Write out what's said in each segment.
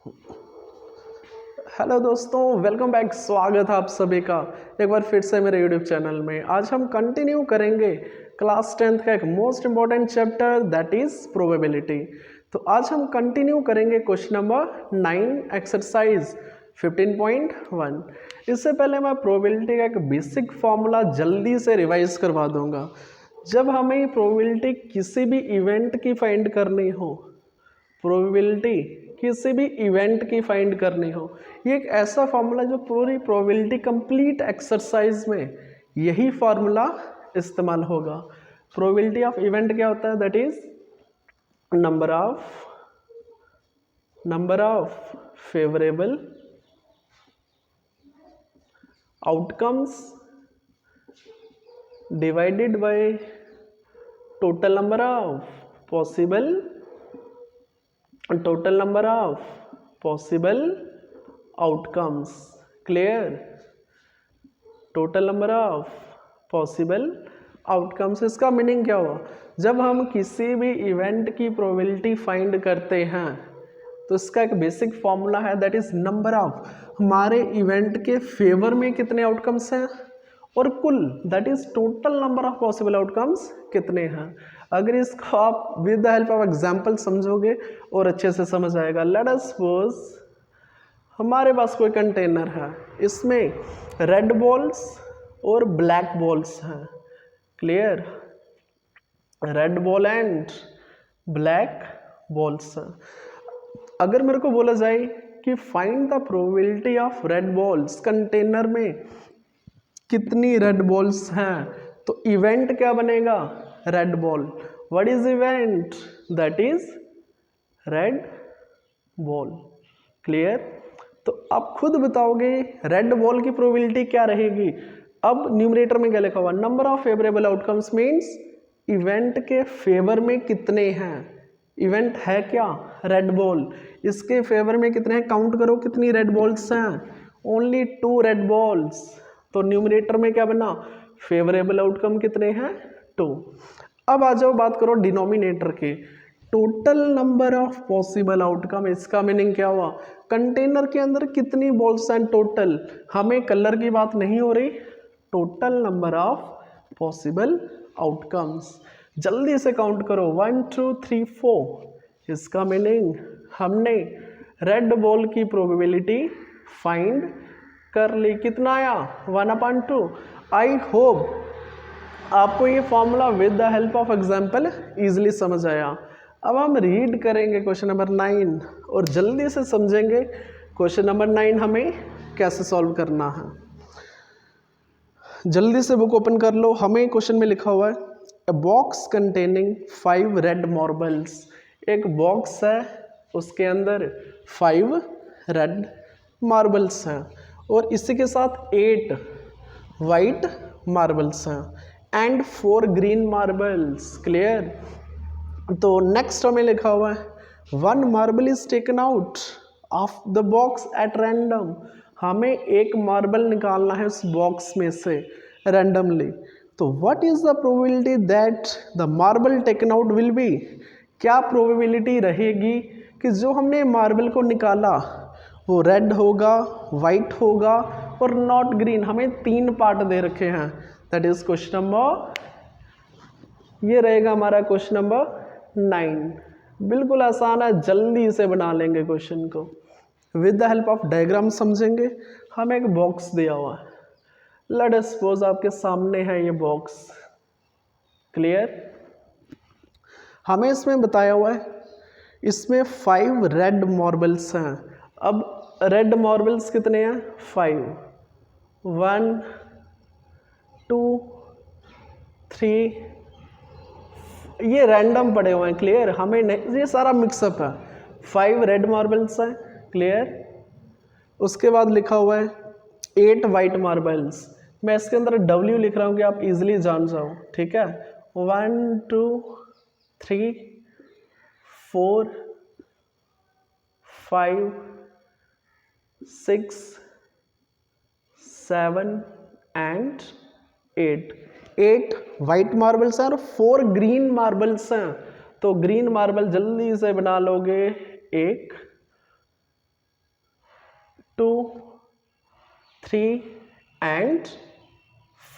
Hello दोस्तों, welcome back. स्वागत है आप सभी का एक बार फिर से मेरे यूट्यूब चैनल में। आज हम कंटिन्यू करेंगे क्लास 10th का एक most important chapter that is probability. तो आज हम कंटिन्यू करेंगे क्वेश्चन नंबर 9 एक्सरसाइज 15.1। इससे पहले मैं प्रोबेबिलिटी का एक बेसिक फॉर्मूला जल्दी से रिवाइज करवा दूंगा। जब हमें प्रोबेबिलिटी किसी भी इवेंट की फाइंड करनी हो, प्रोबेबिलिटी किसी भी इवेंट की फाइंड करनी हो, ये एक ऐसा फार्मूला जो पूरी प्रोबेबिलिटी कंप्लीट एक्सरसाइज में यही फार्मूला इस्तेमाल होगा। प्रोबेबिलिटी ऑफ इवेंट क्या होता है? That is number of favourable outcomes divided by total number of possible outcomes. Clear? Total number of possible outcomes. इसका मीनिंग क्या हुआ? जब हम किसी भी इवेंट की प्रोबेबिलिटी फाइंड करते हैं तो इसका एक बेसिक फॉर्मूला है दैट इज नंबर ऑफ, हमारे इवेंट के फेवर में कितने आउटकम्स हैं और कुल that is total number of possible outcomes कितने हैं। अगर इसको आप with the help of example समझोगे और अच्छे से समझ आएगा। लेट अस सपोज हमारे पास कोई कंटेनर है, इसमें रेड बॉल्स और ब्लैक बॉल्स हैं। Clear? Red ball and black balls हैं। अगर मेरे को बोला जाए कि find the probability of red balls, container में कितनी रेड बॉल्स हैं, तो इवेंट क्या बनेगा? Red ball. What is event? That is red ball. Clear? तो आप खुद बताओगे रेड बॉल की प्रोबेबिलिटी क्या रहेगी। अब न्यूमरेटर में क्या लिखा हुआ? Number of favourable outcomes means event के फेवर में कितने हैं। इवेंट है क्या? Red ball. इसके फेवर में कितने हैं? काउंट करो कितनी रेड बॉल्स हैं। Only 2 red balls. तो न्यूमरेटर में क्या बना? फेवरेबल आउटकम कितने हैं? 2। अब आ जाओ बात करो डिनोमिनेटर की। Total number of possible outcome. इसका मीनिंग क्या हुआ? कंटेनर के अंदर कितनी बॉल्स हैं टोटल। हमें कलर की बात नहीं हो रही, total number of possible outcomes. जल्दी से काउंट करो 1 2 3 4। इसका मीनिंग हमने रेड बॉल की प्रोबेबिलिटी फाइंड कर ली। कितना आया? 1/2। आई होप आपको ये formula with the help of example easily समझ आया। अब हम रीड करेंगे क्वेश्चन नंबर 9 और जल्दी से समझेंगे क्वेश्चन नंबर 9 हमें कैसे सॉल्व करना है। जल्दी से बुक ओपन कर लो। हमें क्वेश्चन में लिखा हुआ है अ बॉक्स कंटेनिंग 5 रेड मार्बल्स। एक बॉक्स है, उसके अंदर 5 रेड मार्बल्स हैं और इसी के साथ 8 वाइट मार्बल्स हैं एंड 4 ग्रीन मार्बल्स। क्लियर? तो नेक्स्ट हमें लिखा हुआ है 1 marble is taken out of the box at random. हमें एक मार्बल निकालना है उस बॉक्स में से रैंडमली। तो what is the probability that the marble taken out will be? क्या प्रोबेबिलिटी रहेगी कि जो हमने मार्बल को निकाला वो रेड होगा, वाइट होगा और नॉट ग्रीन। हमें 3 पार्ट दे रखे हैं। दैट इज क्वेश्चन नंबर, ये रहेगा हमारा क्वेश्चन नंबर 9। बिल्कुल आसान है, जल्दी से बना लेंगे क्वेश्चन को with the help of diagram समझेंगे। हमें एक बॉक्स दिया हुआ है, लेट अस सपोज आपके सामने है ये बॉक्स। क्लियर? हमें इसमें बताया हुआ है इसमें 5 रेड मार्बल्स हैं। अब रेड मार्बल्स कितने हैं? 5। 1 2 3, ये रैंडम पड़े हुए हैं। क्लियर? हमें नहीं, ये सारा मिक्सअप है। 5 रेड मार्बल्स हैं। क्लियर? उसके बाद लिखा हुआ है 8 वाइट मार्बल्स। मैं इसके अंदर W लिख रहा हूँ कि आप इजीली जान जाओ। ठीक है? 1 2 3 4 5 6 7 एंड 8 वाइट मार्बल्स हैं और 4 ग्रीन मार्बल्स हैं। तो ग्रीन मार्बल जल्दी से बना लोगे 1 2, 3 एंड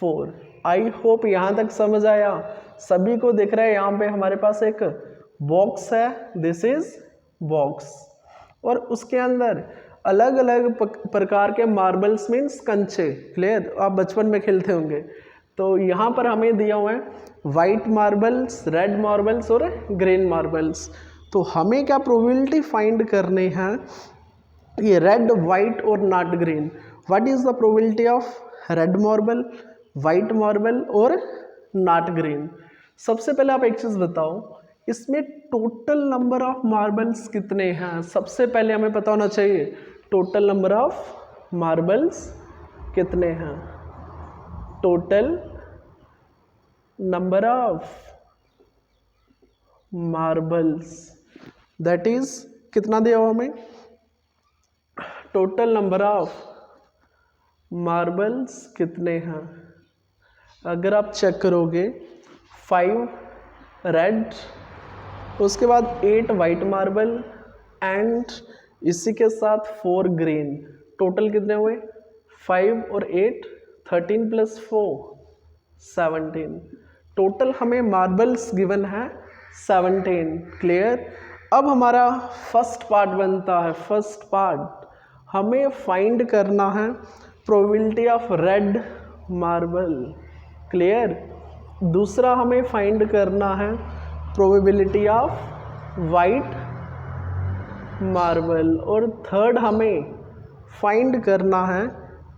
4। आई होप यहाँ तक समझ आया। सभी को दिख रहा है यहाँ पे हमारे पास एक बॉक्स है, दिस इज बॉक्स, और उसके अंदर अलग अलग प्रकार के मार्बल्स मीन्स कंचे। क्लियर, आप बचपन में खेलते होंगे। तो यहाँ पर हमें दिया हुआ है वाइट मार्बल्स, रेड मार्बल्स और ग्रीन मार्बल्स। तो हमें क्या प्रोबेबिलिटी फाइंड करनी है, ये रेड, वाइट और not green. What is the probability of red marble, white marble और नॉट ग्रीन? सबसे पहले आप एक चीज बताओ, इसमें टोटल नंबर ऑफ मार्बल्स कितने हैं? सबसे पहले हमें पता होना चाहिए टोटल नंबर ऑफ मार्बल्स कितने हैं। Total number of marbles, that is कितना दिया हुआ हमें? टोटल नंबर ऑफ मार्बल्स कितने हैं? अगर आप चेक करोगे 5 रेड, उसके बाद 8 वाइट मार्बल एंड इसी के साथ 4 ग्रीन, टोटल कितने हुए? 5 और 8, 13 + 4 17। टोटल हमें मार्बल्स गिवन है 17। क्लियर। अब हमारा फर्स्ट पार्ट बनता है। फर्स्ट पार्ट हमें फाइंड करना है probability of red marble. Clear. दूसरा हमें फाइंड करना है प्रोबेबिलिटी ऑफ वाइट मार्बल, और थर्ड हमें फाइंड करना है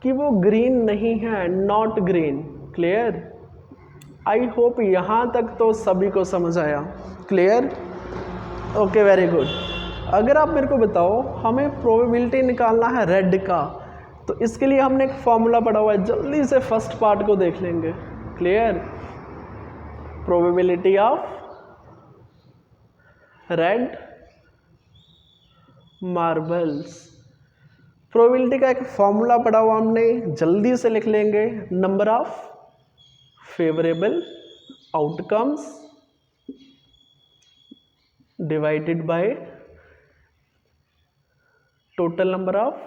कि वो ग्रीन नहीं है, not green. Clear. I hope यहाँ तक तो सभी को समझ आया। Clear, okay, very good. अगर आप मेरे को बताओ हमें प्रोबेबिलिटी निकालना है रेड का, तो इसके लिए हमने एक फॉर्मूला पढ़ा हुआ है, जल्दी से फर्स्ट पार्ट को देख लेंगे। Clear. Probability of red marbles, probability का एक फॉर्मूला पढ़ा हुआ हमने, जल्दी से लिख लेंगे। Number of favourable outcomes divided by total number of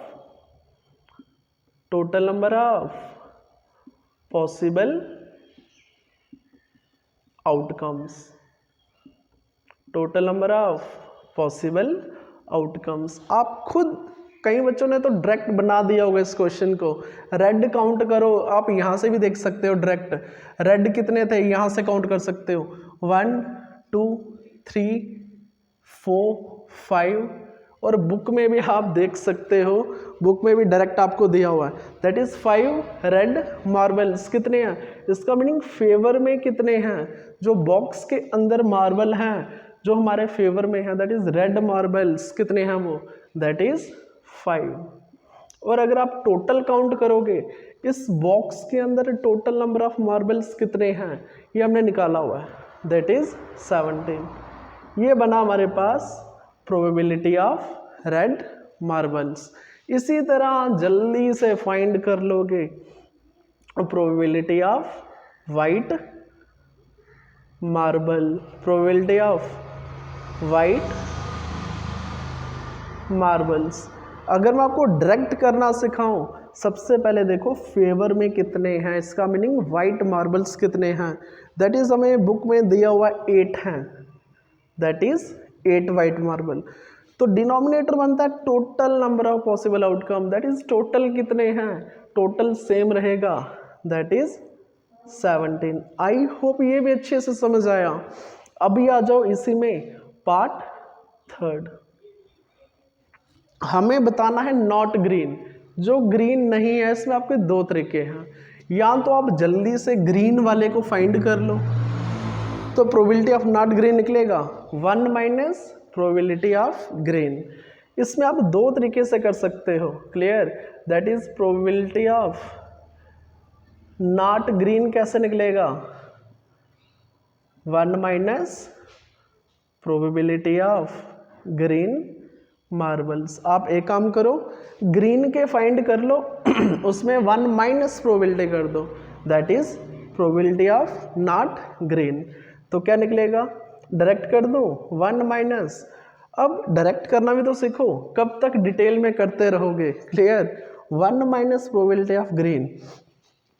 possible outcomes. Total number of possible outcomes. आप खुद, कई बच्चों ने तो डायरेक्ट बना दिया होगा इस क्वेश्चन को। रेड काउंट करो, आप यहां से भी देख सकते हो डायरेक्ट। रेड कितने थे यहां से काउंट कर सकते हो, 1 2 3 4 5, और बुक में भी आप देख सकते हो, बुक में भी डायरेक्ट आपको दिया हुआ है, दैट इज 5 रेड मार्बल्स। कितने हैं? इसका मीनिंग फेवर में कितने हैं, जो बॉक्स के अंदर मार्बल हैं जो हमारे फेवर में है, दैट इज रेड मार्बल्स। कितने हैं वो? That is 5। और अगर आप टोटल काउंट करोगे इस बॉक्स के अंदर टोटल नंबर ऑफ मार्बल्स कितने हैं, ये हमने निकाला हुआ है, दैट इज 17। ये बना हमारे पास प्रोबेबिलिटी ऑफ रेड मार्बल्स। इसी तरह जल्दी से फाइंड कर लोगे probability of white marble. Probability of white marbles, अगर मैं आपको डायरेक्ट करना सिखाऊं, सबसे पहले देखो फेवर में कितने हैं, इसका मीनिंग वाइट मार्बल्स कितने हैं, दैट इज हमें बुक में दिया हुआ 8 हैं, दैट इज 8 वाइट मार्बल। तो डिनोमिनेटर बनता है total number of possible outcome, that is total कितने हैं, टोटल सेम रहेगा, दैट इज 17। आई होप ये भी अच्छे से समझ आया। अभी आ जाओ इसी में पार्ट थर्ड। हमें बताना है नॉट ग्रीन, जो ग्रीन नहीं है। इसमें आपके 2 तरीके हैं, या तो आप जल्दी से ग्रीन वाले को फाइंड कर लो, तो प्रोबेबिलिटी ऑफ नॉट ग्रीन निकलेगा 1 - प्रोबेबिलिटी ऑफ ग्रीन। इसमें आप 2 तरीके से कर सकते हो। Clear, that is probability of not green कैसे निकलेगा, 1 - प्रोबेबिलिटी ऑफ ग्रीन मार्बल्स। आप एक काम करो, ग्रीन के फाइंड कर लो उसमें 1 - प्रोबेबिलिटी कर दो, that is probability of not green. तो क्या निकलेगा, डायरेक्ट कर दो 1 - अब डायरेक्ट करना भी तो सीखो, कब तक डिटेल में करते रहोगे। Clear. 1 minus probability of green,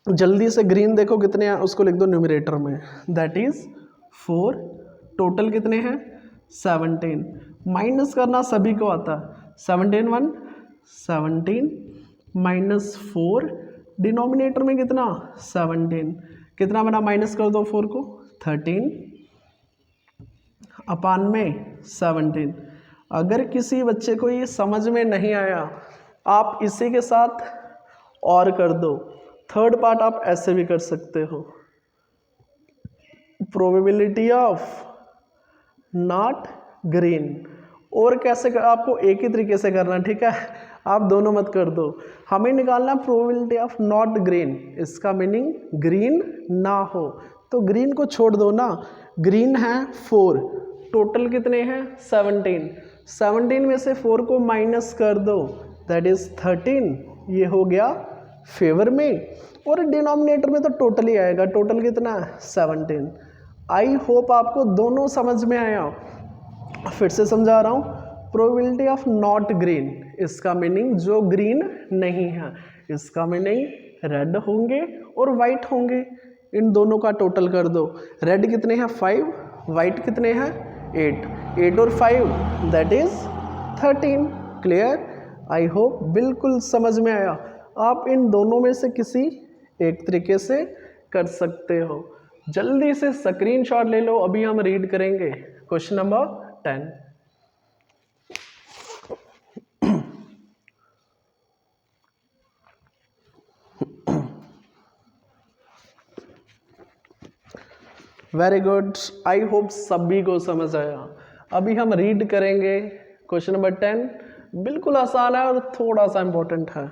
जल्दी से ग्रीन देखो कितने हैं, उसको लिख दो न्यूमरेटर में, दैट इज 4। टोटल कितने हैं 17। माइनस करना सभी को आता है, 17 1 17 माइनस 4, डिनोमिनेटर में कितना 17, कितना बना, माइनस कर दो 4 को, 13 अपान में 17। अगर किसी बच्चे को ये समझ में नहीं आया, आप इसी के साथ और कर दो, थर्ड पार्ट आप ऐसे भी कर सकते हो, प्रोबेबिलिटी ऑफ नॉट ग्रीन। और कैसे कर, आपको एक ही तरीके से करना, ठीक है, आप दोनों मत कर दो। हमें निकालना प्रोबेबिलिटी ऑफ नॉट ग्रीन, इसका मीनिंग ग्रीन ना हो, तो ग्रीन को छोड़ दो ना। ग्रीन है 4, टोटल कितने हैं 17, 17 में से 4 को माइनस कर दो, दैट इज 13, ये हो गया फेवर में, और डिनोमिनेटर में तो टोटल ही आएगा, टोटल कितना है 17। आई होप आपको दोनों समझ में आया। फिर से समझा रहा हूँ, प्रोबेबिलिटी ऑफ नॉट ग्रीन, इसका मीनिंग जो ग्रीन नहीं है, इसका मीनिंग रेड होंगे और वाइट होंगे, इन दोनों का टोटल कर दो। रेड कितने हैं 5, वाइट कितने हैं 8, 8 और 5 that is 13। Clear. I hope बिल्कुल समझ में आया। आप इन दोनों में से किसी एक तरीके से कर सकते हो। जल्दी से स्क्रीनशॉट ले लो, अभी हम रीड करेंगे question number 10। Very good, I hope सभी को समझ आया। अभी हम रीड करेंगे क्वेश्चन नंबर 10, बिल्कुल आसान है और थोड़ा सा इंपॉर्टेंट है।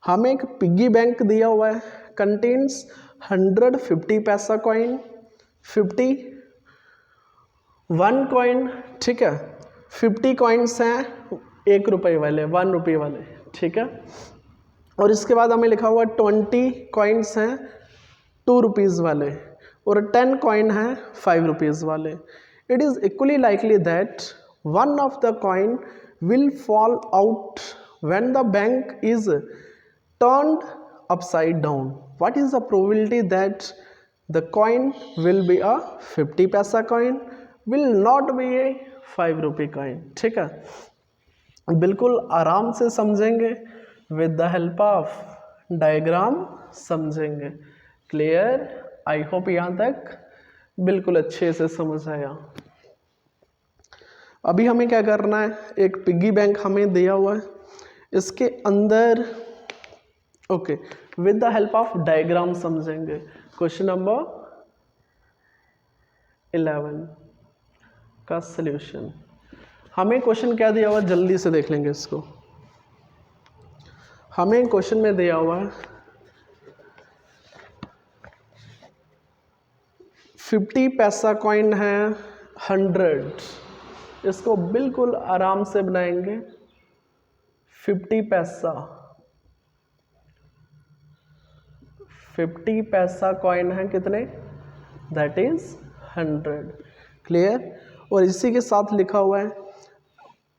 हमें एक पिग्गी बैंक दिया हुआ है, कंटेन्स 150 पैसा कॉइन, 50 1 कॉइन, ठीक है, 50 कॉइन्स हैं 1 रुपये वाले, 1 रुपये वाले, ठीक है, और इसके बाद हमें लिखा हुआ 20 कॉइन्स हैं 2 रुपीज़ वाले, और 10 कॉइन हैं 5 रुपीज़ वाले। It is equally likely that one of the coin will fall out when the bank is turned upside down. What is the probability that the coin will be a 50 पैसा coin, will not be a 5 रुपये coin? ठीक है, बिल्कुल आराम से समझेंगे, with the help of diagram समझेंगे। Clear. I hope यहाँ तक बिल्कुल अच्छे से समझ आया। अभी हमें क्या करना है, एक पिग्गी बैंक हमें दिया हुआ है, इसके अंदर okay with the help of diagram समझेंगे। क्वेश्चन नंबर 11 का सॉल्यूशन। हमें क्वेश्चन क्या दिया हुआ, जल्दी से देख लेंगे इसको। हमें क्वेश्चन में दिया हुआ है 50 पैसा कॉइन है 100, इसको बिल्कुल आराम से बनाएंगे। 50 पैसा 50 पैसा कॉइन है कितने, दैट इज 100। क्लियर। और इसी के साथ लिखा हुआ है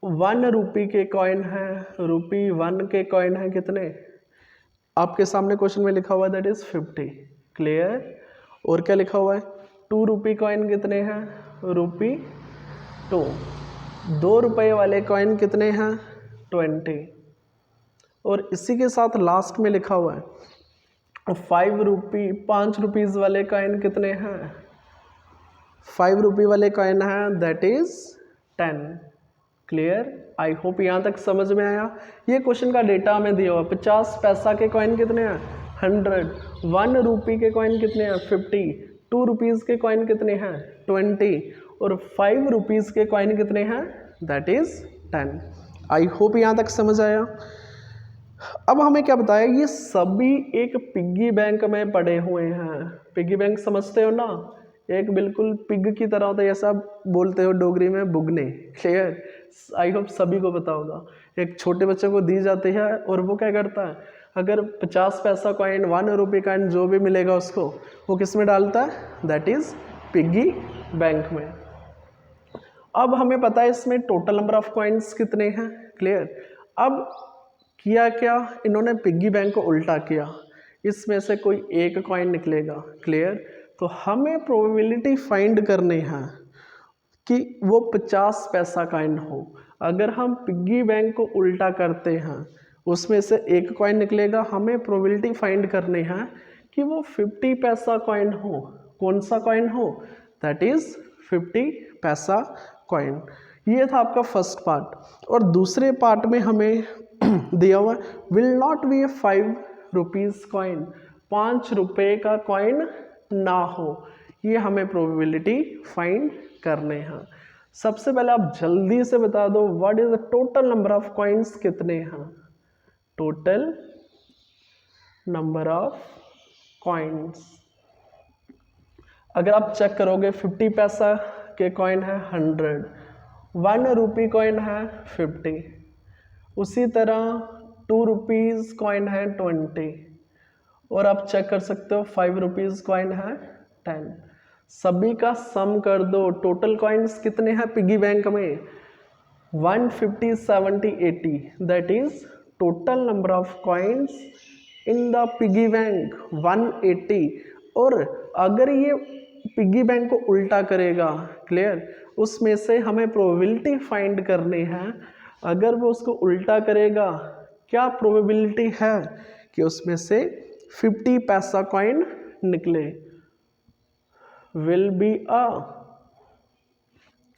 1 रुपये के कॉइन है, रुपी 1 के कॉइन है कितने, आपके सामने क्वेश्चन में लिखा हुआ है दैट इज 50। क्लियर। और क्या लिखा हुआ है 2 रुपये कॉइन कितने हैं, रुपी 2। 2 रुपये वाले कॉइन कितने हैं 20। और इसी के साथ लास्ट में लिखा हुआ है 5 रुपीज़ वाले कॉइन कितने हैं, 5 रुपये वाले कॉइन हैं that is 10। Clear. I hope यहाँ तक समझ में आया। ये क्वेश्चन का डेटा हमें दिया हुआ, 50 पैसा के कॉइन कितने हैं 100, 1 रुपये के कॉइन कितने हैं 50, 2 रुपीज़ के कॉइन कितने हैं 20, और 5 रुपीज़ के कॉइन कितने हैं दैट इज 10। आई होप यहाँ तक समझ आया। अब हमें क्या बताया, ये सभी एक पिग्गी बैंक में पड़े हुए हैं। पिग्गी बैंक समझते हो ना, एक बिल्कुल पिग की तरह होता है, ऐसा बोलते हो डोगरी में बुगने। क्लियर। आई होप सभी को पता होगा। एक छोटे बच्चे को दी जाती है और वो क्या करता है, अगर 50 पैसा कॉइन 1 रुपये कॉइन जो भी मिलेगा उसको वो किस में डालता है, दैट इज पिग्गी बैंक में। अब हमें पता है इसमें टोटल नंबर ऑफ कॉइन्स कितने हैं, क्लियर। अब किया क्या, इन्होंने पिग्गी बैंक को उल्टा किया, इसमें से कोई एक कॉइन निकलेगा, क्लियर। तो हमें प्रोबेबिलिटी फाइंड करनी है कि वो 50 पैसा कॉइन हो। अगर हम पिग्गी बैंक को उल्टा करते हैं, उसमें से एक कॉइन निकलेगा, हमें प्रोबेबिलिटी फाइंड करनी है कि वो 50 पैसा कॉइन हो। कौन सा कॉइन हो, दैट इज 50 पैसा कॉइन। ये था आपका फर्स्ट पार्ट। और दूसरे पार्ट में हमें दिया हुआ will not be A 5 rupees coin, 5 रुपये का कॉइन ना हो। ये हमें प्रोबेबिलिटी फाइंड करने हैं। सबसे पहले आप जल्दी से बता दो what is the total number of coins कितने हैं, टोटल नंबर ऑफ कॉइन्स। अगर आप चेक करोगे 50 पैसा के कॉइन है 100, 1 रुपी कॉइन है 50, उसी तरह 2 रुपीज़ कॉइन है 20, और आप चेक कर सकते हो 5 रुपीज़ कॉइन है 10। सभी का सम कर दो, टोटल कॉइन्स कितने हैं पिगी बैंक में, 150, 70, 80, that is total number of coins in the piggy bank 180। और अगर ये पिगी बैंक को उल्टा करेगा, क्लियर, उसमें से हमें प्रोबेबिलिटी फाइंड करनी है। अगर वो उसको उल्टा करेगा, क्या प्रोबेबिलिटी है कि उसमें से 50 पैसा कॉइन निकले, विल बी अ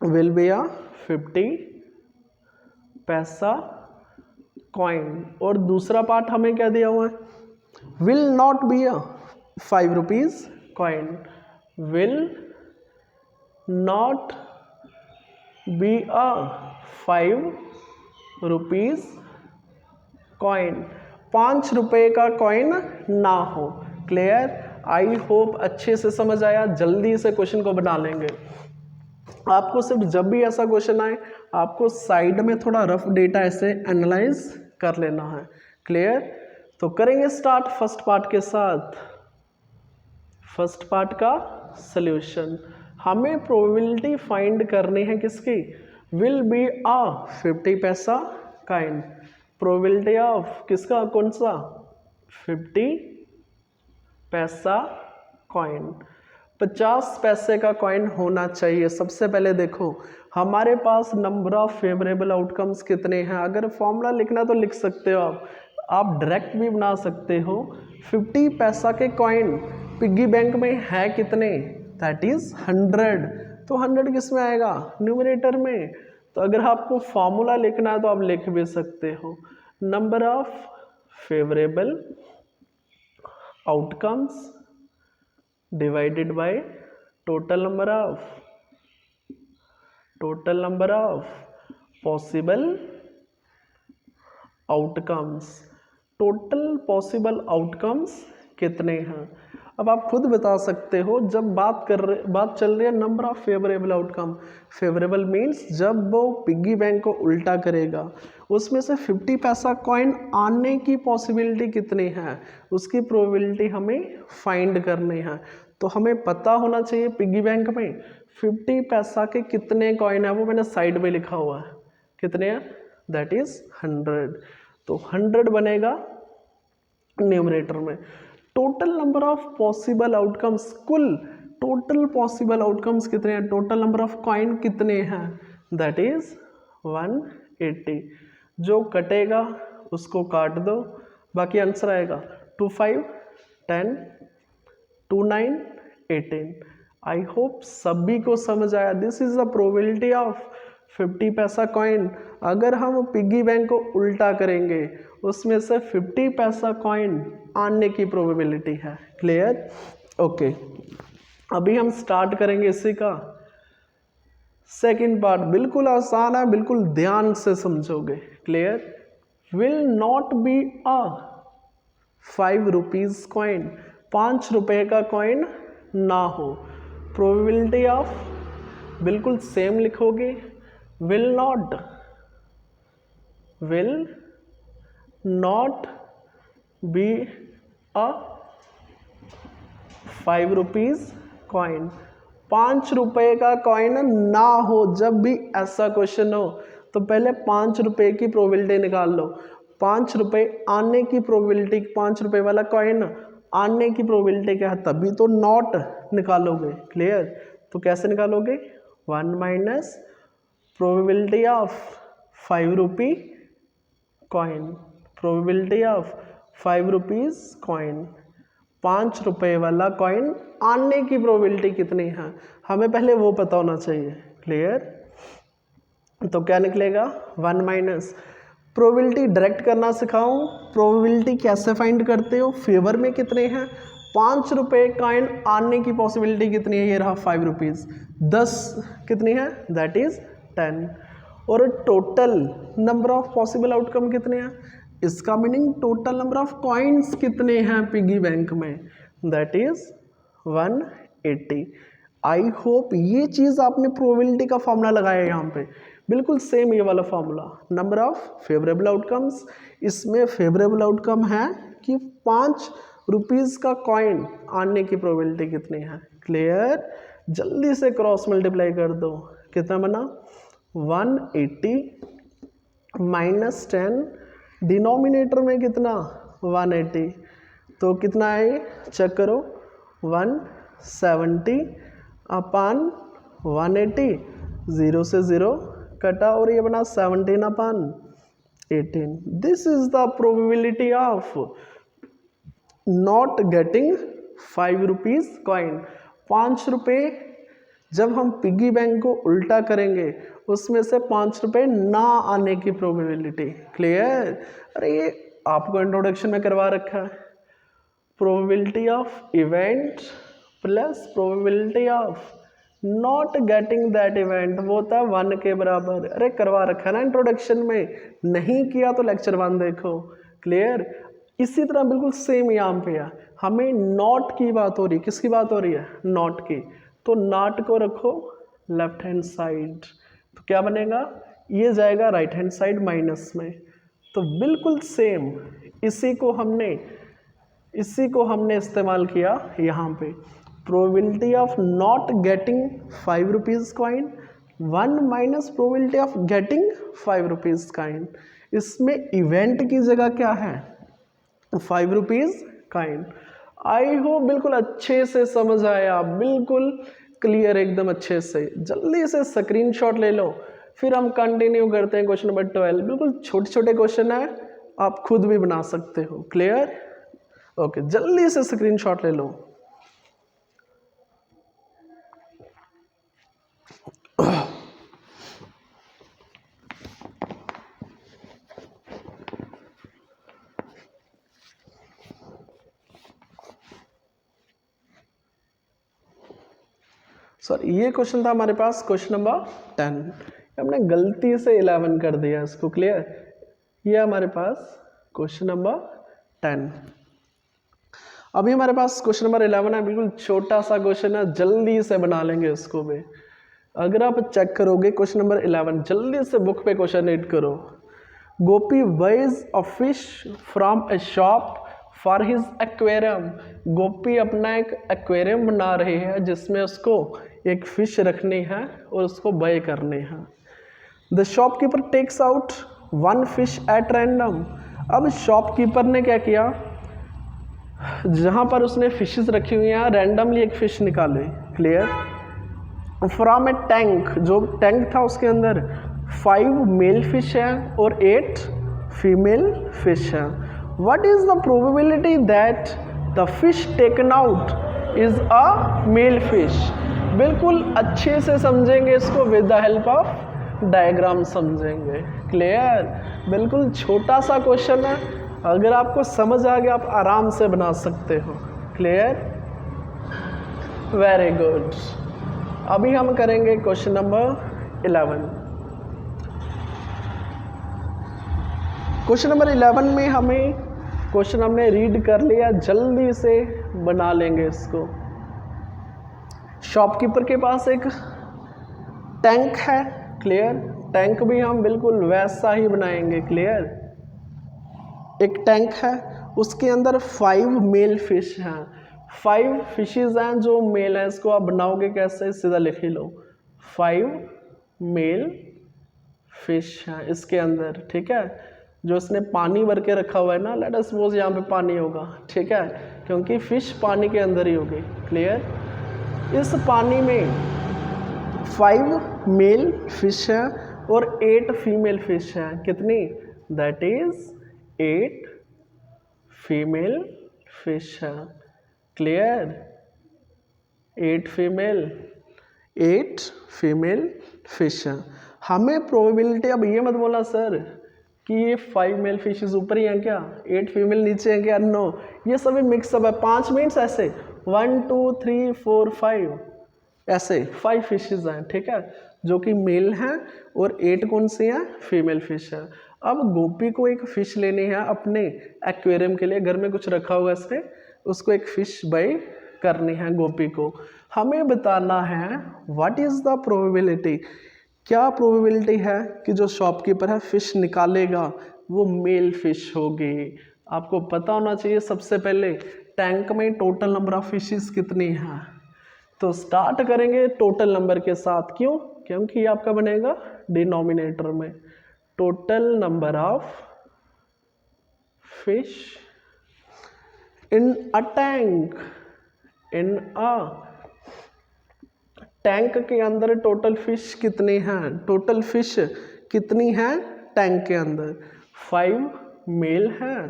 50 पैसा कॉइन। और दूसरा पार्ट हमें क्या दिया हुआ है, will not be a 5 rupees coin, will not be a 5 rupees coin, 5 रुपये का कॉइन ना हो, क्लियर। आई होप अच्छे से समझ आया। जल्दी से क्वेश्चन को बना लेंगे। आपको सिर्फ जब भी ऐसा क्वेश्चन आए, आपको साइड में थोड़ा रफ डेटा ऐसे एनालाइज कर लेना है, क्लियर। तो करेंगे स्टार्ट फर्स्ट पार्ट के साथ। फर्स्ट पार्ट का सॉल्यूशन, हमें प्रोबेबिलिटी फाइंड करनी है किसकी, विल बी अ 50 पैसा कॉइन। प्रोबेबिलिटी ऑफ किसका, कौन सा, 50 पैसा कॉइन, 50 पैसे का कॉइन होना चाहिए। सबसे पहले देखो हमारे पास नंबर ऑफ फेवरेबल आउटकम्स कितने हैं। अगर फॉर्मूला लिखना तो लिख सकते हो आप डायरेक्ट भी बना सकते हो। 50 पैसा के कॉइन पिग्गी बैंक में है कितने, दैट इज 100। तो 100 किस में आएगा, न्यूमरेटर में। तो अगर आपको फॉर्मूला लिखना है तो आप लिख भी सकते हो, number of favourable outcomes divided by total number of possible outcomes. Total possible outcomes कितने हैं। अब आप खुद बता सकते हो, जब बात चल रही है number of favourable outcome, favourable means जब वो पिग्गी बैंक को उल्टा करेगा, उसमें से 50 पैसा कॉइन आने की पॉसिबिलिटी कितनी है, उसकी प्रोबेबिलिटी हमें फाइंड करनी है। तो हमें पता होना चाहिए पिग्गी बैंक में 50 पैसा के कितने कॉइन है, वो मैंने साइड में लिखा हुआ है, कितने हैं, दैट इज 100। तो 100 बनेगा न्यूमरेटर में। Total number of possible outcomes, कुल टोटल पॉसिबल आउटकम्स कितने हैं, टोटल नंबर ऑफ कॉइन कितने हैं, दैट इज 180। जो कटेगा उसको काट दो, बाकी आंसर आएगा 2 5 10 2 9 18। आई होप सभी को समझ आया। This is the probability of 50 पैसा कॉइन। अगर हम पिग्गी बैंक को उल्टा करेंगे, उसमें से 50 पैसा कॉइन आने की प्रोबेबिलिटी है, क्लियर। ओके, अभी हम स्टार्ट करेंगे इसी का सेकंड पार्ट। बिल्कुल आसान है, बिल्कुल ध्यान से समझोगे, clear. Will not be a 5 rupees coin, 5 रुपये का कॉइन ना हो। प्रोबेबिलिटी ऑफ बिल्कुल सेम लिखोगे, will not be a 5 rupees coin, 5 रुपए का कॉइन ना हो, जब भी ऐसा क्वेश्चन हो तो पहले 5 रुपए की प्रोबेबिलिटी निकाल लो। 5 रुपए आने की प्रोबेबिलिटी, 5 रुपए वाला कॉइन आने की प्रोबेबिलिटी क्या है, तभी तो नॉट निकालोगे। क्लियर? तो कैसे निकालोगे? 1 minus probability of 5 rupee coin, probability of 5 rupees coin. 5 रुपए वाला कॉइन आने की प्रोबेबिलिटी कितनी है, हमें पहले वो पता होना चाहिए। क्लियर? तो क्या निकलेगा? 1 माइनस प्रोबेबिलिटी डायरेक्ट करना सिखाऊं, प्रोबेबिलिटी कैसे फाइंड करते हो, फेवर में कितने हैं, 5 रुपए कॉइन आने की पॉसिबिलिटी कितनी है, ये रहा 5 रुपीज़, 10 कितनी है, दैट इज 10। और total number of possible outcome कितने हैं, इसका meaning total number of coins कितने हैं पिगी बैंक में, दैट इज 180। आई होप ये चीज़ आपने प्रोबेबिलिटी का फॉर्मूला लगाया है यहाँ पे, बिल्कुल सेम ये वाला formula, number of favourable outcomes. इसमें फेवरेबल आउटकम है कि 5 रुपीज़ का कॉइन आने की प्रोबेबिलिटी कितनी है। क्लियर? जल्दी से क्रॉस मल्टीप्लाई कर दो, कितना बना 180 माइनस 10, डिनोमिनेटर में कितना 180, तो कितना है चेक करो 170 अपान 180, 0 से 0 कटा और ये बना 17 अपान 18। This is the probability of not getting 5 rupees coin. 5 रुपये जब हम पिगी बैंक को उल्टा करेंगे उसमें से 5 रुपये ना आने की प्रोबेबिलिटी। क्लियर? अरे ये आपको इंट्रोडक्शन में करवा रखा है, probability of event plus probability of not getting that event, वो होता है 1 के बराबर। अरे करवा रखा है ना इंट्रोडक्शन में, नहीं किया तो लेक्चर 1 देखो। क्लियर? इसी तरह बिल्कुल सेम यहाँ पे है, हमें नॉट की बात हो रही है, किसकी बात हो रही है, नॉट की, तो नॉट को रखो लेफ्ट हैंड साइड, तो क्या बनेगा, ये जाएगा राइट हैंड साइड माइनस में। तो बिल्कुल सेम इसी को हमने इस्तेमाल किया यहाँ पे, probability of not getting 5 rupees coin 1 minus probability of getting 5 rupees coin. इसमें इवेंट की जगह क्या है, 5 रुपीज़ कॉइन। आई होप बिल्कुल अच्छे से समझ आया, बिल्कुल क्लियर एकदम अच्छे से। जल्दी से स्क्रीनशॉट ले लो, फिर हम कंटिन्यू करते हैं क्वेश्चन नंबर 12। बिल्कुल छोटे छोटे क्वेश्चन है, आप खुद भी बना सकते हो। क्लियर? ओके, जल्दी से स्क्रीनशॉट ले लो। सर ये क्वेश्चन था हमारे पास क्वेश्चन नंबर 10, हमने गलती से 11 कर दिया इसको। क्लियर? ये हमारे पास क्वेश्चन नंबर 10। अभी हमारे पास क्वेश्चन नंबर 11 है, बिल्कुल छोटा सा क्वेश्चन है, जल्दी से बना लेंगे इसको भी। अगर आप चेक करोगे क्वेश्चन नंबर 11, जल्दी से बुक पे क्वेश्चन रीड करो। Gopi buys a fish from a shop for his aquarium. Gopi अपना एक एक्वेरियम बना रही है जिसमें उसको एक फिश रखनी है और उसको बाय करनी है। The shopkeeper takes out 1 fish at random. अब शॉपकीपर ने क्या किया, जहाँ पर उसने फिशेस रखी हुई हैं रैंडमली एक फिश निकाले। क्लियर? फ्रॉम ए टैंक, जो टैंक था उसके अंदर 5 मेल फिश हैं और 8 फीमेल फिश हैं। What is the probability that the fish taken out is a male fish. बिल्कुल अच्छे से समझेंगे इसको, with the help of diagram समझेंगे। क्लियर? बिल्कुल छोटा सा क्वेश्चन है, अगर आपको समझ आ गया आप आराम से बना सकते हो। क्लियर? Very good. अभी हम करेंगे क्वेश्चन नंबर 11। क्वेश्चन नंबर 11 में हमें क्वेश्चन हमने रीड कर लिया, जल्दी से बना लेंगे इसको। शॉपकीपर के पास एक टैंक है। क्लियर? टैंक भी हम बिल्कुल वैसा ही बनाएंगे। क्लियर? एक टैंक है, उसके अंदर 5 मेल फिश हैं। 5 फिशेज हैं जो मेल है, इसको आप बनाओगे कैसे, सीधा लिख ही लो 5 मेल फिश हैं इसके अंदर, ठीक है। जो इसने पानी भर के रखा हुआ है ना, लेट अस सपोज यहाँ पे पानी होगा, ठीक है, क्योंकि फिश पानी के अंदर ही होगी, क्लियर। इस पानी में 5 मेल फिश हैं और 8 फीमेल फिश हैं, कितनी, दैट इज 8 फीमेल फिश है, क्लियर। 8 फीमेल फिश है। हमें प्रोबेबिलिटी, अब ये मत बोला सर कि ये 5 मेल फिशेज ऊपर ही हैं क्या, 8 फीमेल नीचे हैं क्या, नो, ये सभी मिक्सअप है। 5 मीन्स ऐसे 1 2 3 4 5 ऐसे 5 फिशेज हैं, ठीक है, जो कि मेल हैं और 8 कौन सी हैं, फीमेल फिश है। अब गोपी को एक फिश लेनी है अपने एक्वेरियम के लिए, घर में कुछ रखा हुआ इसने, उसको एक फिश बाई करनी है गोपी को। हमें बताना है व्हाट इज द प्रोबेबिलिटी, क्या प्रोबेबिलिटी है कि जो शॉपकीपर है फिश निकालेगा वो मेल फिश होगी। आपको पता होना चाहिए सबसे पहले टैंक में टोटल नंबर ऑफ फिशेस कितनी हैं। तो स्टार्ट करेंगे टोटल नंबर के साथ, क्यों, क्योंकि ये आपका बनेगा डिनोमिनेटर में, total number of fish in a tank, in a tank के अंदर टोटल फिश कितनी हैं, टोटल फिश कितनी हैं टैंक के अंदर, 5 मेल हैं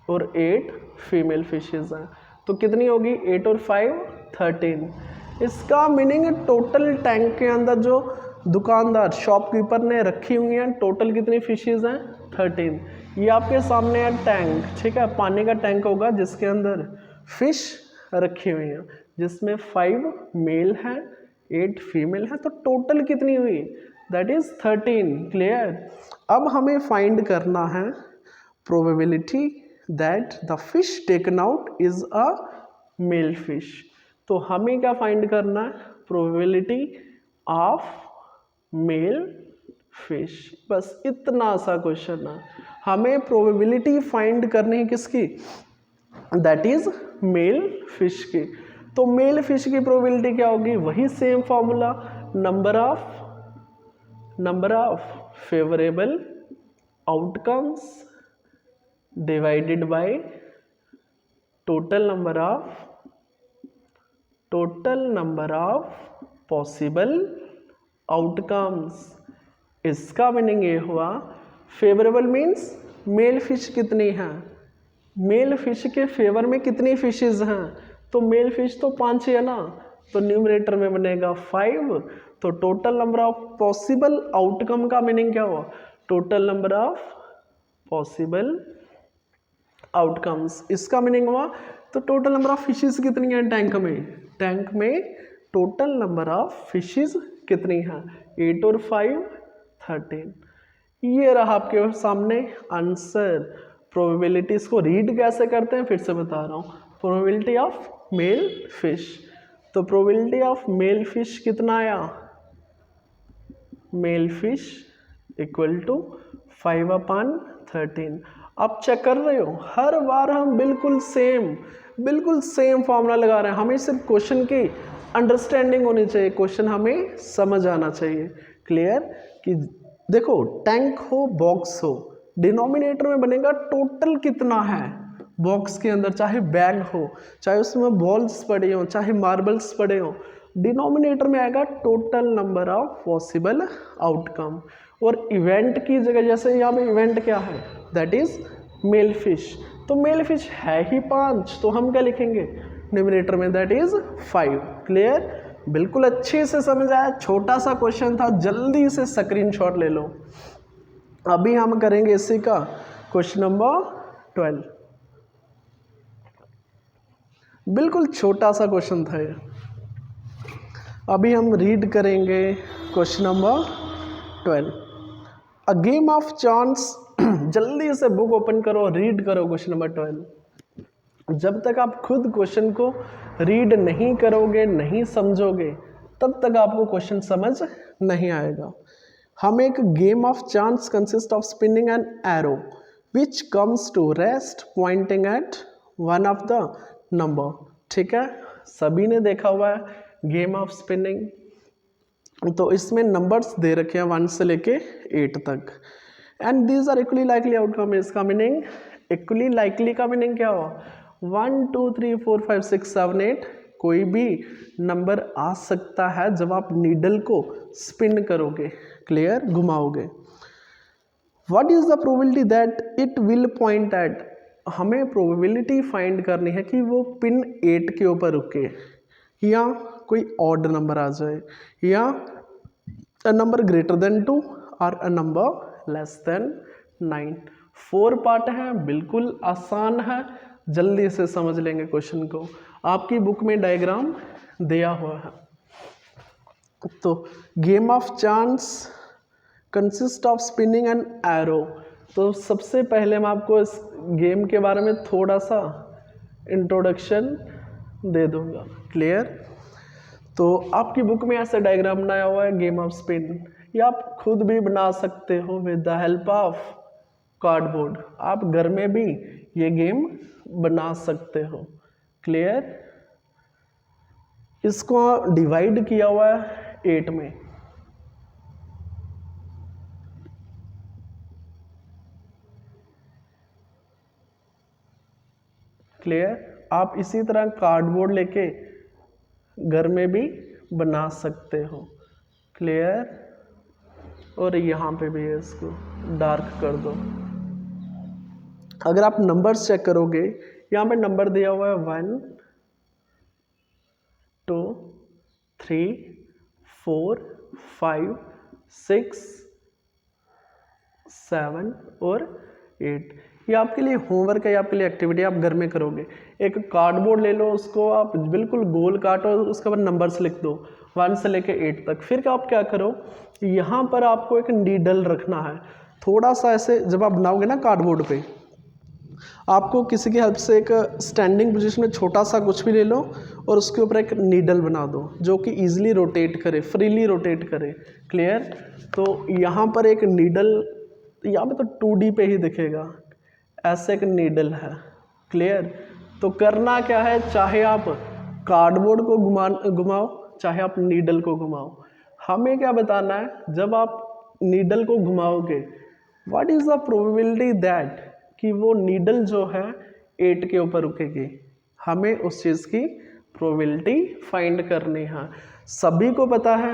और 8 फीमेल फिशेज हैं, तो कितनी होगी 8 और 5 13। इसका मीनिंग टोटल टैंक के अंदर जो दुकानदार शॉपकीपर ने रखी हुई हैं टोटल कितनी फिशेज हैं 13। ये आपके सामने है टैंक, ठीक है, पानी का टैंक होगा जिसके अंदर फिश रखी हुई हैं, जिसमें 5 मेल हैं 8 फीमेल हैं, तो टोटल कितनी हुई, दैट इज 13, क्लियर। अब हमें फाइंड करना है probability that the fish taken out is a male fish. तो हमें क्या फाइंड करना है, प्रोबेबिलिटी ऑफ मेल फिश, बस इतना सा क्वेश्चन है। हमें प्रोबेबिलिटी फाइंड करनी है किसकी, दैट इज मेल फिश की। तो मेल फिश की प्रोबेबिलिटी क्या होगी, वही same formula, number of favourable outcomes divided by total number of possible outcomes. इसका मीनिंग ये हुआ, फेवरेबल मीन्स मेल फिश कितनी है, मेल फिश के फेवर में कितनी फिशेज हैं, तो मेल फिश तो 5 है ना, तो न्यूमरेटर में बनेगा 5। तो total number of possible outcome का मीनिंग क्या हुआ, total number of possible outcomes. इसका मीनिंग हुआ, तो टोटल नंबर ऑफ फिशेज कितनी हैं टैंक में, टैंक में टोटल नंबर ऑफ फिशेज कितनी हैं, 8 और 5 13। ये रहा आपके सामने आंसर। प्रोबेबिलिटीज को रीड कैसे करते हैं फिर से बता रहा हूँ, प्रोबेबिलिटी ऑफ मेल फिश, तो प्रोबेबिलिटी ऑफ मेल फिश कितना आया, मेल फिश इक्वल टू 5/13। आप चेक कर रहे हो, हर बार हम बिल्कुल सेम फॉर्मूला लगा रहे हैं। हमें सिर्फ क्वेश्चन की अंडरस्टैंडिंग होनी चाहिए, क्वेश्चन हमें समझ आना चाहिए, क्लियर। कि देखो टैंक हो बॉक्स हो, डिनोमिनेटर में बनेगा टोटल कितना है बॉक्स के अंदर, चाहे बैग हो, चाहे उसमें बॉल्स पड़े हो, चाहे मार्बल्स पड़े हो, डिनोमिनेटर में आएगा total number of possible outcome. और इवेंट की जगह, जैसे यहाँ पे इवेंट क्या है, दैट इज मेल फिश, तो मेल फिश है ही 5, तो हम क्या लिखेंगे न्यूमरेटर में, दैट इज 5, क्लियर। बिल्कुल अच्छे से समझ आया, छोटा सा क्वेश्चन था, जल्दी से स्क्रीनशॉट ले लो। अभी हम करेंगे इसी का क्वेश्चन नंबर 12, बिल्कुल छोटा सा क्वेश्चन था ये। अभी हम रीड करेंगे question number 12, a game of chance. जल्दी से बुक ओपन करो, रीड करो क्वेश्चन नंबर 12। जब तक आप खुद क्वेश्चन को रीड नहीं करोगे, नहीं समझोगे, तब तक आपको क्वेश्चन समझ नहीं आएगा। हम एक game of chance consist of spinning an arrow which comes to rest pointing at one of the number ठीक है, सभी ने देखा हुआ है गेम ऑफ स्पिनिंग। तो इसमें नंबर्स दे रखे हैं 1 से लेके 8 तक, and these are equally likely outcome. इसका मीनिंग इक्वली लाइकली का मीनिंग क्या हुआ, 1 2 3 4 5 6 7 8 कोई भी नंबर आ सकता है जब आप नीडल को स्पिन करोगे, क्लियर, घुमाओगे। What is the probability that it will point at, हमें प्रोबेबिलिटी फाइंड करनी है कि वो पिन 8 के ऊपर रुके या कोई ऑड नंबर आ जाए या अ नंबर ग्रेटर देन 2 और a number less than 9। 4 part है, बिल्कुल आसान है, जल्दी से समझ लेंगे क्वेश्चन को। आपकी बुक में डायग्राम दिया हुआ है। तो game of chance consist of spinning and arrow. तो सबसे पहले मैं आपको इस गेम के बारे में थोड़ा सा इंट्रोडक्शन दे दूंगा, क्लियर। तो आपकी बुक में ऐसा डायग्राम बनाया हुआ है गेम ऑफ स्पिन, या आप खुद भी बना सकते हो with the help of cardboard. आप घर में भी ये गेम बना सकते हो, क्लियर। इसको डिवाइड किया हुआ है 8 में, क्लियर। आप इसी तरह कार्डबोर्ड लेके घर में भी बना सकते हो, क्लियर। और यहाँ पे भी है, इसको डार्क कर दो। अगर आप नंबर्स चेक करोगे, यहाँ पे नंबर दिया हुआ है 1 2 3 4 5 6 7 और 8। ये आपके लिए होमवर्क है, आपके लिए एक्टिविटी, आप घर में करोगे। एक कार्डबोर्ड ले लो, उसको आप बिल्कुल गोल काटो, उसके बाद नंबर्स लिख दो 1 से लेके 8 तक। फिर आप क्या करो, यहाँ पर आपको एक नीडल रखना है, थोड़ा सा ऐसे। जब आप बनाओगे ना कार्डबोर्ड पे, आपको किसी की हेल्प से एक स्टैंडिंग पोजीशन में छोटा सा कुछ भी ले लो और उसके ऊपर एक नीडल बना दो जो कि इजीली रोटेट करे, फ्रीली रोटेट करे, क्लियर। तो यहाँ पर एक नीडल, यहाँ पे तो 2D पे ही दिखेगा, ऐसे एक नीडल है, क्लियर। तो करना क्या है, चाहे आप कार्डबोर्ड को घुमाओ, चाहे आप नीडल को घुमाओ, हमें क्या बताना है, जब आप नीडल को घुमाओगे what is the probability that, कि वो नीडल जो है 8 के ऊपर रुकेगी। हमें उस चीज़ की प्रोबेबिलिटी फाइंड करनी है। सभी को पता है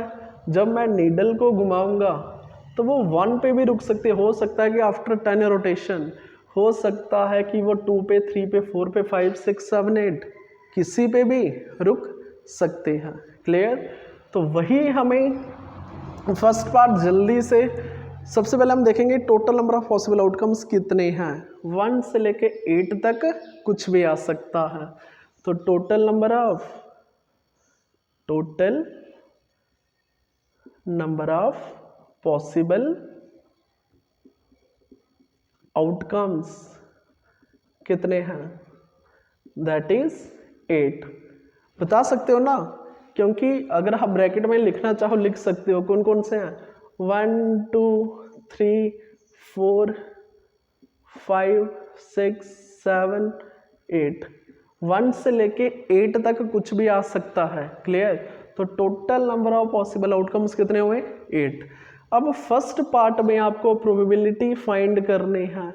जब मैं नीडल को घुमाऊंगा तो वो 1 पे भी रुक सकती है, हो सकता है कि आफ्टर 10 रोटेशन, हो सकता है कि वो 2 पे 3 पे 4 पे 5 6 7 8 किसी पे भी रुक सकते हैं, क्लियर। तो वही हमें फर्स्ट पार्ट जल्दी से, सबसे पहले हम देखेंगे total number of possible outcomes कितने हैं। 1 से लेके 8 तक कुछ भी आ सकता है। तो total number of possible outcomes कितने हैं, दैट इज 8। बता सकते हो ना, क्योंकि अगर आप ब्रैकेट में लिखना चाहो लिख सकते हो। कौन कौन से हैं, 1 2 3 4 5 6 7 8, 1 से लेके 8 तक कुछ भी आ सकता है, क्लियर। तो total number of possible outcomes कितने हुए, 8। अब फर्स्ट पार्ट में आपको प्रोबेबिलिटी फाइंड करनी है।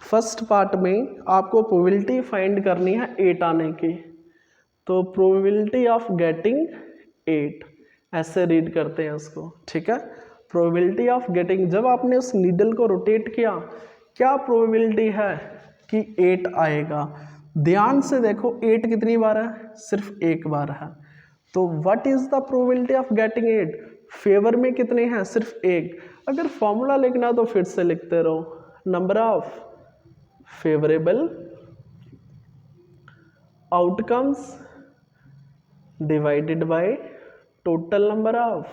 फर्स्ट पार्ट में आपको प्रोबेबिलिटी फाइंड करनी है 8 आने की। तो प्रोबेबिलिटी ऑफ गेटिंग 8 ऐसे रीड करते हैं उसको, ठीक है। प्रोबेबिलिटी ऑफ गेटिंग, जब आपने उस नीडल को रोटेट किया, क्या प्रोबेबिलिटी है कि 8 आएगा। ध्यान से देखो 8 कितनी बार है, सिर्फ एक बार है। तो what is the probability of getting 8, favour में कितने हैं, सिर्फ एक। अगर फॉर्मूला लिखना तो फिर से लिखते रहो, number of favourable outcomes divided by total number of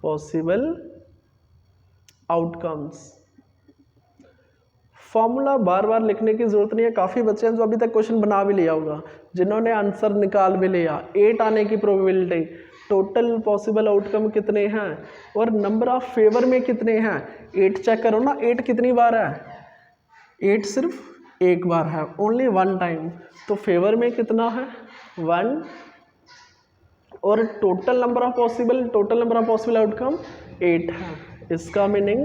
possible outcomes. Formula बार बार लिखने की जरूरत नहीं है। काफ़ी बच्चे हैं जो अभी तक क्वेश्चन बना भी लिया होगा, जिन्होंने आंसर निकाल भी लिया। 8 आने की प्रोबेबिलिटी, टोटल पॉसिबल आउटकम कितने हैं और नंबर ऑफ फेवर में कितने हैं। 8 चेक करो ना, 8 कितनी बार है, 8 सिर्फ एक बार है, ओनली वन टाइम। तो फेवर में कितना है 1 और total number of possible outcome 8 है। इसका मीनिंग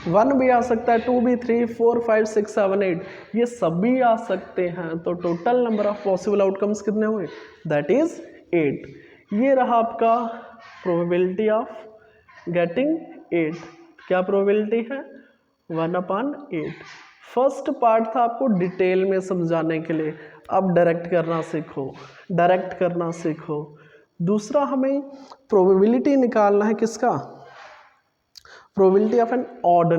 1 भी आ सकता है, 2 भी, 3, 4, 5, 6, 7, 8 ये सभी आ सकते हैं। तो total number of possible outcomes कितने हुए, दैट इज 8। ये रहा आपका प्रोबेबिलिटी ऑफ गेटिंग 8। क्या प्रोबेबिलिटी है 1/8। फर्स्ट पार्ट था आपको डिटेल में समझाने के लिए, अब डायरेक्ट करना सीखो। दूसरा हमें प्रोबेबिलिटी निकालना है किसका, probability of an odd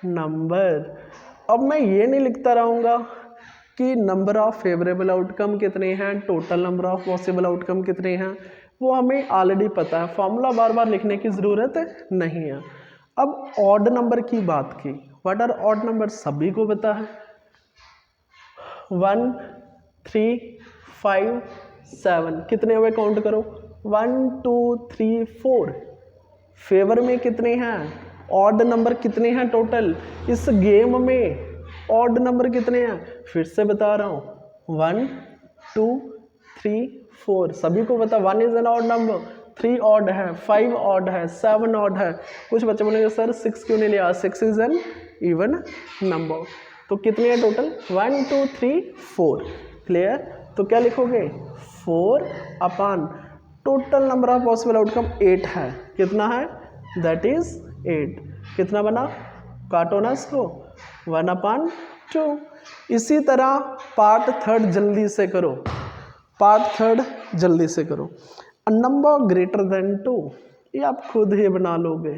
number. अब मैं ये नहीं लिखता रहूँगा कि नंबर ऑफ फेवरेबल आउटकम कितने हैं, total number of possible outcome कितने हैं, वो हमें ऑलरेडी पता है, फॉर्मूला बार बार लिखने की ज़रूरत नहीं है। अब ऑड नंबर की बात की, व्हाट आर ऑड नंबर, सभी को पता है 1, 3, 5, 7 कितने हुए काउंट करो 1, 2, 3, 4। फेवर में कितने हैं, ऑड नंबर कितने हैं टोटल, इस गेम में ऑड नंबर कितने हैं, फिर से बता रहा हूँ 1, 2, 3, 4 सभी को पता। 1 is an odd number, 3 odd है, 5 ऑड है, 7 ऑड है। कुछ बच्चे बोलेंगे सर 6 क्यों नहीं लिया, 6 इज एन इवन नंबर। तो कितने हैं टोटल 1, 2, 3, 4। क्लियर, तो क्या लिखोगे 4 upon total number of possible outcome 8 है, कितना है दैट इज 8। कितना बना, काटो ना इसको 1/2। इसी तरह पार्ट थर्ड जल्दी से करो, अ नंबर ग्रेटर देन 2, ये आप खुद ही बना लोगे।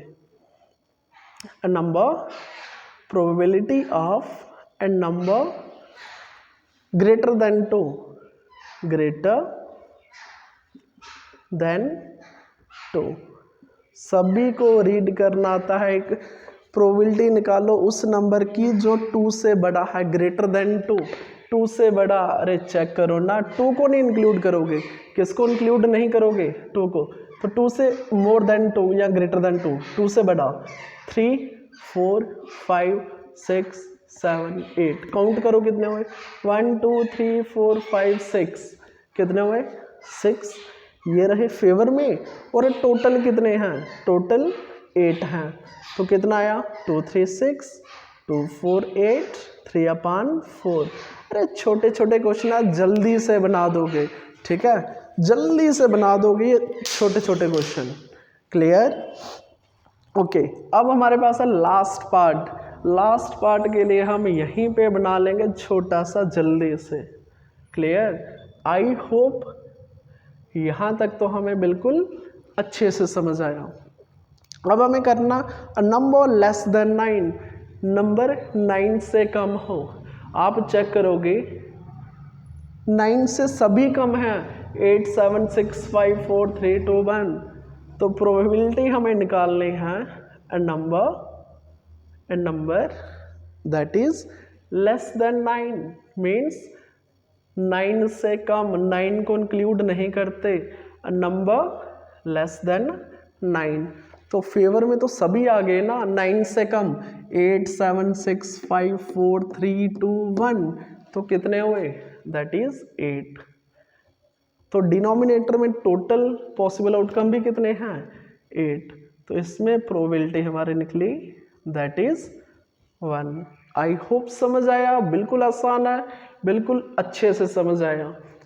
A number, probability of A number greater than 2, सभी को रीड करना आता है। एक प्रोबेबिलिटी निकालो उस नंबर की जो 2 से बड़ा है, ग्रेटर देन 2 से बड़ा। अरे चेक करो ना, 2 को नहीं इंक्लूड करोगे, किसको इंक्लूड नहीं करोगे 2 को, तो 2 से मोर देन 2 या ग्रेटर देन 2 से बड़ा 3, 4, 5, 6, 7, 8 काउंट करो कितने हुए 1, 2, 3, 4, 5, 6 कितने हुए 6। ये रहे फेवर में, और टोटल कितने हैं, टोटल 8 हैं। तो कितना आया 2, 3, 6, 2, 4, 8, 3/4। अरे छोटे छोटे क्वेश्चन आप जल्दी से बना दोगे, ठीक है, जल्दी से बना दोगे ये छोटे छोटे क्वेश्चन। Clear, okay. अब हमारे पास है लास्ट पार्ट के लिए हम यहीं पे बना लेंगे छोटा सा जल्दी से। क्लियर, आई होप यहाँ तक तो हमें बिल्कुल अच्छे से समझ आया। अब हमें करना a number less than 9, number 9 से कम हो। आप चेक करोगे 9 से सभी कम हैं, 8, 7, 6, 5, 4, 3, 2, 1। तो प्रोबेबिलिटी हमें निकालनी है a number that is less than 9 means 9 से कम, 9 को इंक्लूड नहीं करते, नंबर लेस देन 9। तो फेवर में तो सभी आ गए ना, 9 से कम 8, 7, 6, 5, 4, 3, 2, 1। तो कितने हुए दैट इज 8। तो डिनोमिनेटर में टोटल पॉसिबल आउटकम भी कितने हैं 8। तो इसमें प्रोबेबिलिटी हमारी निकली दैट इज 1। आई होप समझ आया, बिल्कुल आसान है, बिल्कुल अच्छे से समझ आया।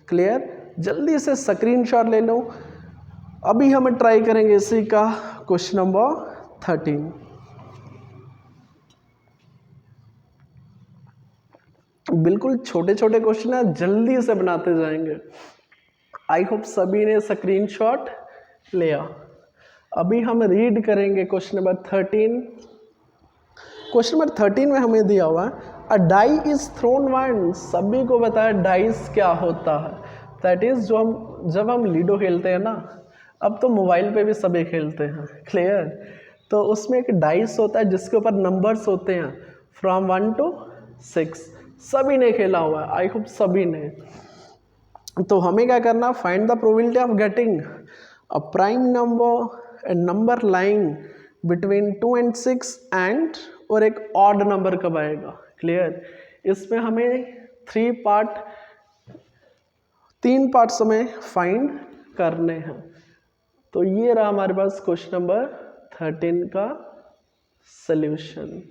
क्लियर, जल्दी से स्क्रीनशॉट ले लो। अभी हम ट्राई करेंगे इसी का क्वेश्चन नंबर 13। बिल्कुल छोटे छोटे क्वेश्चन है, जल्दी से बनाते जाएंगे। आई होप सभी ने स्क्रीनशॉट लिया। अभी हम रीड करेंगे क्वेश्चन नंबर 13। क्वेश्चन नंबर 13 में हमें दिया हुआ है अ डाई इज थ्रोन वंस। सभी को बताया डाइस क्या होता है, दैट इज जब हम लूडो खेलते हैं ना, अब तो मोबाइल पे भी सभी खेलते हैं। क्लियर, तो उसमें एक डाइस होता है जिसके ऊपर नंबर्स होते हैं फ्रॉम 1 to 6। सभी ने खेला हुआ है, आई होप सभी ने। तो हमें क्या करना, find the probability of getting a prime number, A number lying between 2 and 6 and, और एक ऑड नंबर कब आएगा। क्लियर। इसमें हमें 3 पार्ट्स हमें फाइंड करने हैं। तो ये रहा हमारे पास क्वेश्चन नंबर 13 का सल्यूशन।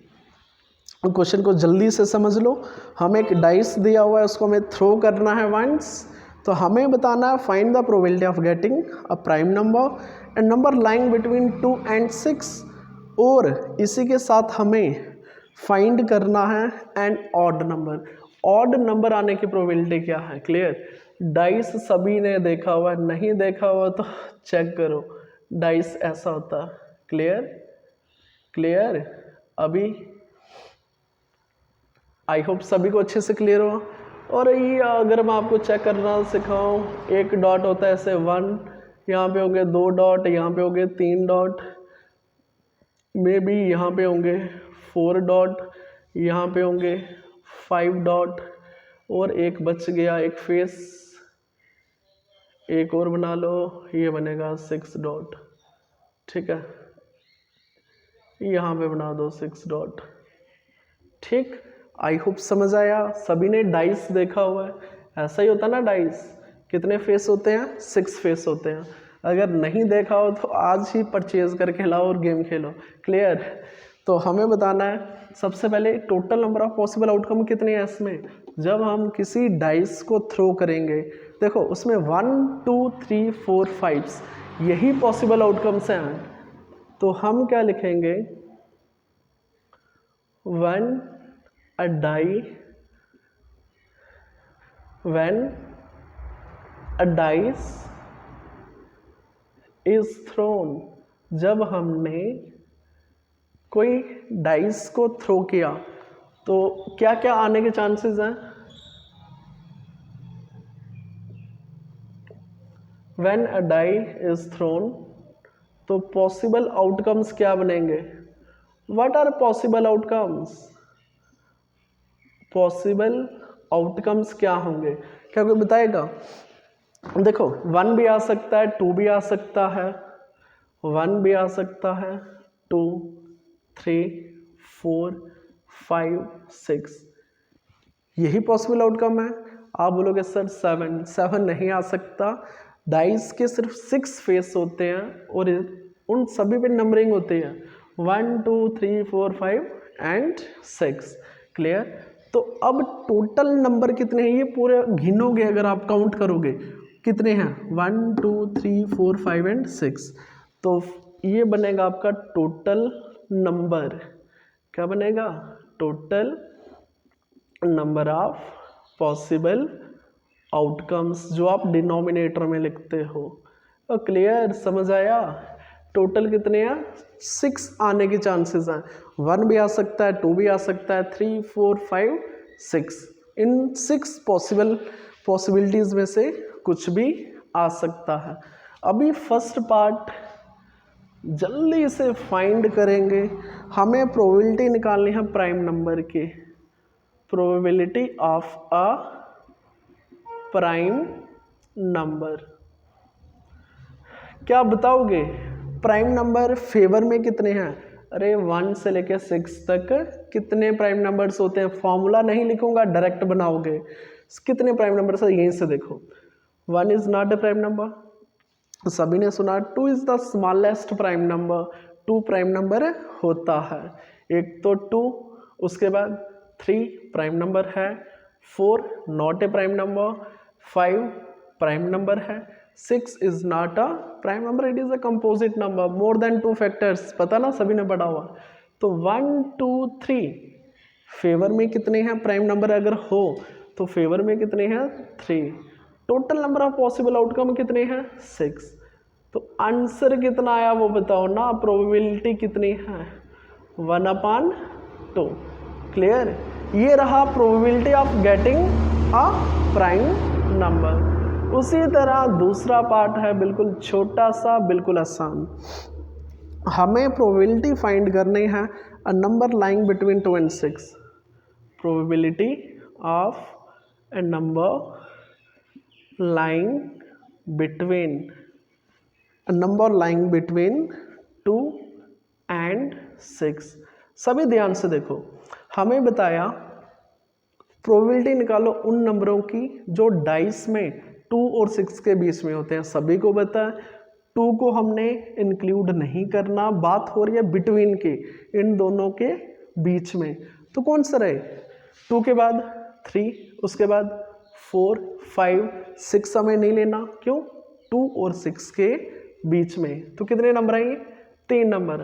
क्वेश्चन को जल्दी से समझ लो। हमें एक डाइस दिया हुआ है, उसको हमें थ्रो करना है वंस। तो हमें बताना है find the probability of getting a prime number and number lying between 2 and 6, और इसी के साथ हमें फाइंड करना है an odd number. Odd number आने की प्रोबेबिलिटी क्या है। क्लियर। डाइस सभी ने देखा हुआ है, नहीं देखा हुआ तो चेक करो, डाइस ऐसा होता है। क्लियर। अभी आई होप सभी को अच्छे से क्लियर हो। और ये अगर मैं आपको चेक करना सिखाऊं, एक डॉट होता है ऐसे 1, यहाँ पे होंगे 2 डॉट, यहाँ पे होंगे 3 डॉट, मे बी यहाँ पे होंगे 4 डॉट, यहाँ पे होंगे 5 डॉट, और एक बच गया एक फेस, एक और बना लो, ये बनेगा 6 डॉट। ठीक है, यहाँ पे बना दो 6 डॉट। ठीक, आई होप समझ आया। सभी ने डाइस देखा हुआ है, ऐसा ही होता ना, डाइस कितने फेस होते हैं, 6 फेस होते हैं। अगर नहीं देखा हो तो आज ही परचेज करके लाओ और गेम खेलो। क्लियर। तो हमें बताना है सबसे पहले total number of possible outcome कितने हैं इसमें। जब हम किसी डाइस को थ्रो करेंगे, देखो उसमें 1 2 3 4 5 यही पॉसिबल आउटकम्स हैं। तो हम क्या लिखेंगे, 1 a die when a dice is thrown, जब हमने कोई डाइस को थ्रो किया तो क्या क्या आने के चांसेस हैं। when a die is thrown, तो पॉसिबल आउटकम्स क्या बनेंगे। What are possible outcomes, possible outcomes क्या होंगे, क्या कोई बताएगा। देखो 1 भी आ सकता है, 2 भी आ सकता है, 1 भी आ सकता है, 2 3 4 5 6 यही पॉसिबल आउटकम है। आप बोलोगे सर 7 नहीं आ सकता। डाइस के सिर्फ 6 फेस होते हैं और उन सभी पे नंबरिंग होती है 1 2 3 4 5 एंड 6। क्लियर। तो अब टोटल नंबर कितने हैं, ये पूरे गिनोगे अगर आप काउंट करोगे कितने हैं, 1 2 3 4 5 एंड 6। तो ये बनेगा आपका टोटल नंबर। क्या बनेगा, total number of possible outcomes, जो आप डिनोमिनेटर में लिखते हो। क्लियर, समझ आया। टोटल कितने हैं, 6 आने के चांसेस हैं। 1 भी आ सकता है, 2 भी आ सकता है, 3 4 5 6 इन 6 पॉसिबिलिटीज में से कुछ भी आ सकता है। अभी फर्स्ट पार्ट जल्दी से फाइंड करेंगे। हमें प्रोबेबिलिटी निकालनी है प्राइम नंबर की, probability of a prime number. क्या बताओगे, प्राइम नंबर फेवर में कितने हैं। अरे 1 से लेकर 6 तक कितने प्राइम नंबर्स होते हैं। फॉर्मूला नहीं लिखूंगा, डायरेक्ट बनाओगे। कितने प्राइम नंबर्स है, यहीं से देखो। 1 is not a prime number, सभी ने सुना। 2 is the smallest prime number, 2 prime number होता है। एक तो 2, उसके बाद 3 प्राइम नंबर है, 4 not a prime number, 5 prime number है, 6 is not a prime number, it is a composite number, more than 2 factors, पता ना, सभी ने पढ़ा हुआ। तो 1 2 3 फेवर में कितने हैं प्राइम नंबर, अगर हो तो फेवर में कितने हैं 3। Total number of possible outcome कितने हैं 6। तो आंसर कितना आया वो बताओ ना, प्रोबेबिलिटी कितनी है 1/2। क्लियर। ये रहा probability of getting a prime number. उसी तरह दूसरा पार्ट है बिल्कुल छोटा सा, बिल्कुल आसान। हमें प्रोबेबिलिटी फाइंड करनी है a number lying between 2 and 6। Probability of A number lying between a number lying between 2 and 6। सभी ध्यान से देखो, हमें बताया प्रोबेबिलिटी निकालो उन नंबरों की जो डाइस में 2 और 6 के बीच में होते हैं। सभी को पता है 2 को हमने इंक्लूड नहीं करना, बात हो रही है बिटवीन की, इन दोनों के बीच में। तो कौन सा रहे? 2 के बाद 3, उसके बाद 4, 5, 6 हमें नहीं लेना, क्यों? 2 और 6 के बीच में। तो कितने नंबर आएंगे? 3 नंबर।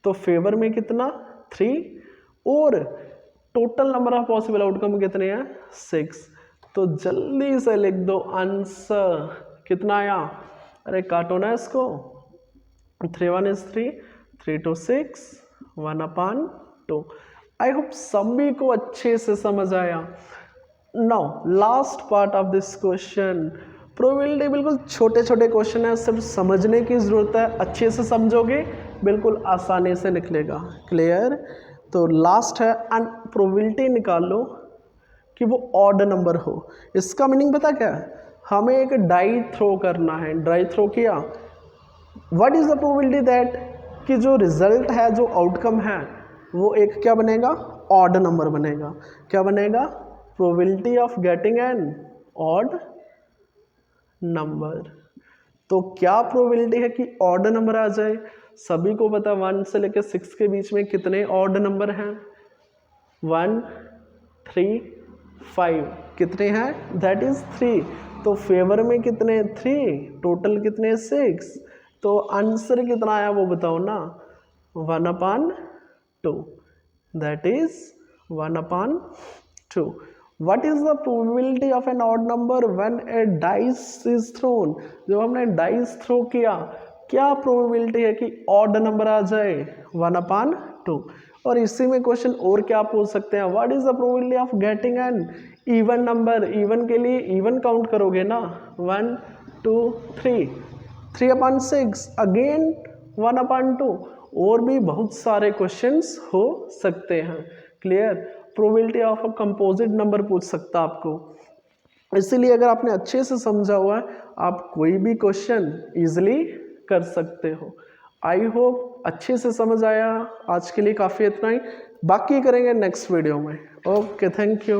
तो फेवर में कितना? 3, और total number of possible outcome कितने हैं? 6। तो जल्दी से लिख दो आंसर। कितना आया? अरे काटो ना इसको। 3 1 is 3, 3 2 6, 1/2। आई होप सभी को अच्छे से समझ आया। Now last part of this question. Probability बिल्कुल छोटे छोटे क्वेश्चन है, सिर्फ समझने की जरूरत है। अच्छे से समझोगे बिल्कुल आसानी से निकलेगा। क्लियर? तो लास्ट है, एंड प्रोबेबिलिटी निकालो कि वो ऑड नंबर हो। इसका मीनिंग पता क्या है? हमें एक डाई थ्रो करना है। डाई थ्रो किया, what is the probability that कि जो रिजल्ट है, जो आउटकम है, वो एक क्या बनेगा? ऑड नंबर बनेगा। क्या बनेगा? Probability of getting an odd number. तो क्या प्रोबेबिलिटी है कि ऑड नंबर आ जाए? सभी को पता 1 से लेकर 6 के बीच में कितने ऑड नंबर हैं? 1 3 5। कितने हैं? That is 3। तो फेवर में कितने? 3, टोटल कितने? 6। तो आंसर कितना आया वो बताओ ना? 1/2। That is 1/2। What is the probability of an odd number when a dice is thrown? जब हमने डाइस थ्रो किया, क्या प्रोबेबिलिटी है कि ऑड नंबर आ जाए? 1/2। और इसी में क्वेश्चन और क्या पूछ सकते हैं? What is the probability of getting an even number? Even के लिए इवन काउंट करोगे ना, 1 2 3, 3/6, अगेन 1/2। और भी बहुत सारे क्वेश्चंस हो सकते हैं। Clear? Probability of a composite number पूछ सकता आपको। इसीलिए अगर आपने अच्छे से समझा हुआ है, आप कोई भी क्वेश्चन इजीली कर सकते हो। आई होप अच्छे से समझ आया। आज के लिए काफ़ी इतना ही, बाकी करेंगे नेक्स्ट वीडियो में। Okay, thank you.